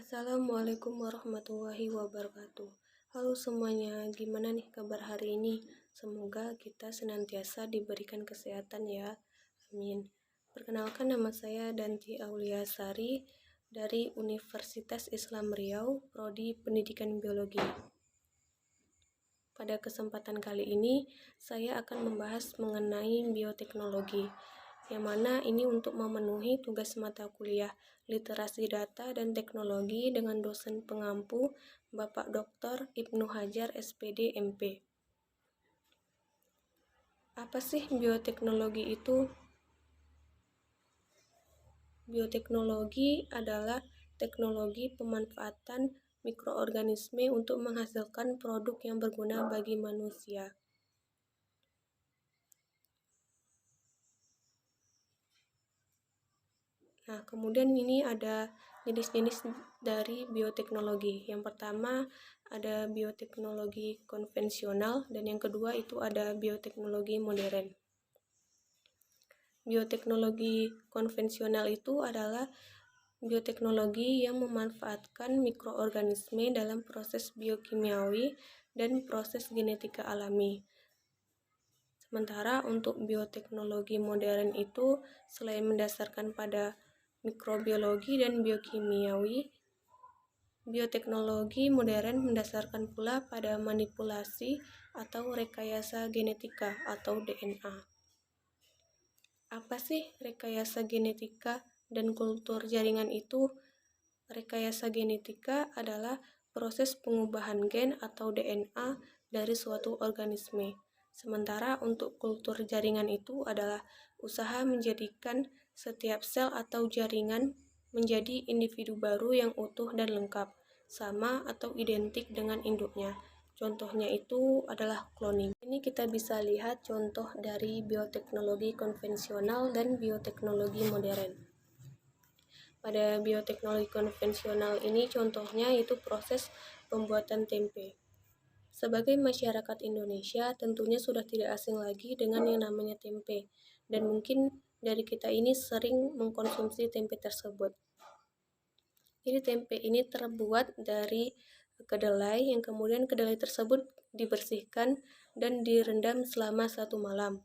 Assalamualaikum warahmatullahi wabarakatuh. Halo semuanya, gimana nih kabar hari ini? Semoga kita senantiasa diberikan kesehatan ya. Amin. Perkenalkan, nama saya Danti Aulia Sari dari Universitas Islam Riau, Prodi Pendidikan Biologi. Pada kesempatan kali ini, saya akan membahas mengenai bioteknologi, yang mana ini untuk memenuhi tugas mata kuliah Literasi Data dan Teknologi dengan dosen pengampu Bapak Dr. Ibnu Hajar SPD MP. Apa sih bioteknologi itu? Bioteknologi adalah teknologi pemanfaatan mikroorganisme untuk menghasilkan produk yang berguna bagi manusia. Nah, kemudian ini ada jenis-jenis dari bioteknologi. Yang pertama ada bioteknologi konvensional dan yang kedua itu ada bioteknologi modern. Bioteknologi konvensional itu adalah bioteknologi yang memanfaatkan mikroorganisme dalam proses biokimiawi dan proses genetika alami. Sementara untuk bioteknologi modern itu selain mendasarkan pada mikrobiologi dan biokimiawi, bioteknologi modern mendasarkan pula pada manipulasi atau rekayasa genetika atau DNA. Apa sih rekayasa genetika dan kultur jaringan itu? Rekayasa genetika adalah proses pengubahan gen atau DNA dari suatu organisme. Sementara untuk kultur jaringan itu adalah usaha menjadikan setiap sel atau jaringan menjadi individu baru yang utuh dan lengkap, sama atau identik dengan induknya. Contohnya itu adalah cloning. Ini kita bisa lihat contoh dari bioteknologi konvensional dan bioteknologi modern. Pada bioteknologi konvensional ini contohnya itu proses pembuatan tempe. Sebagai masyarakat Indonesia tentunya sudah tidak asing lagi dengan yang namanya tempe, dan mungkin dari kita ini sering mengkonsumsi tempe tersebut. Jadi tempe ini terbuat dari kedelai yang kemudian kedelai tersebut dibersihkan dan direndam selama 1 malam.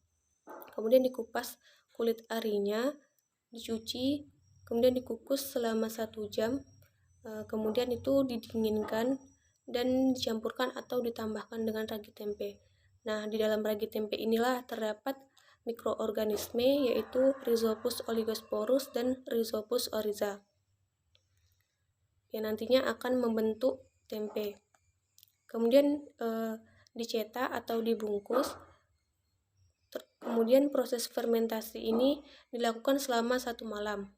Kemudian dikupas kulit arinya, dicuci, kemudian dikukus selama 1 jam, kemudian itu didinginkan dan dicampurkan atau ditambahkan dengan ragi tempe. Nah, di dalam ragi tempe inilah terdapat mikroorganisme yaitu Rhizopus oligosporus dan Rhizopus oryza yang nantinya akan membentuk tempe. Kemudian dicetak atau dibungkus. Kemudian proses fermentasi ini dilakukan selama 1 malam.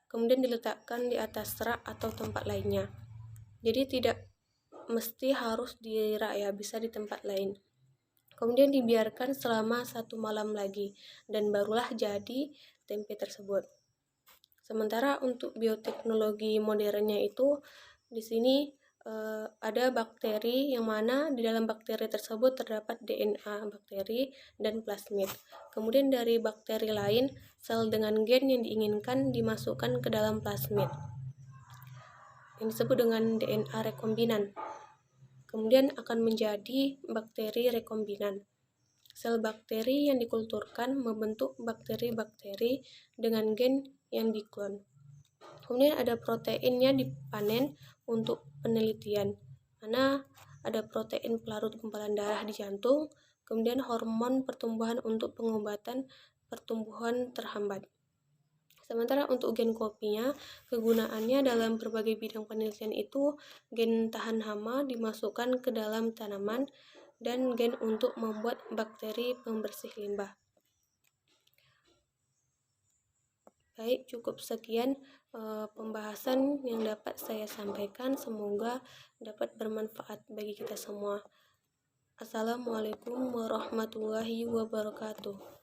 Kemudian diletakkan di atas rak atau tempat lainnya. Jadi tidak mesti harus di rak ya, bisa di tempat lain. Kemudian dibiarkan selama 1 malam lagi dan barulah jadi tempe tersebut. Sementara untuk bioteknologi modernnya itu di sini ada bakteri yang mana di dalam bakteri tersebut terdapat DNA bakteri dan plasmid. Kemudian dari bakteri lain, sel dengan gen yang diinginkan dimasukkan ke dalam plasmid, yang disebut dengan DNA rekombinan. Kemudian akan menjadi bakteri rekombinan. Sel bakteri yang dikulturkan membentuk bakteri-bakteri dengan gen yang diklon. Kemudian ada proteinnya dipanen untuk penelitian, mana ada protein pelarut gumpalan darah di jantung, kemudian hormon pertumbuhan untuk pengobatan pertumbuhan terhambat. Sementara untuk gen kopinya, kegunaannya dalam berbagai bidang penelitian itu gen tahan hama dimasukkan ke dalam tanaman dan gen untuk membuat bakteri pembersih limbah. Baik, cukup sekian pembahasan yang dapat saya sampaikan. Semoga dapat bermanfaat bagi kita semua. Assalamualaikum warahmatullahi wabarakatuh.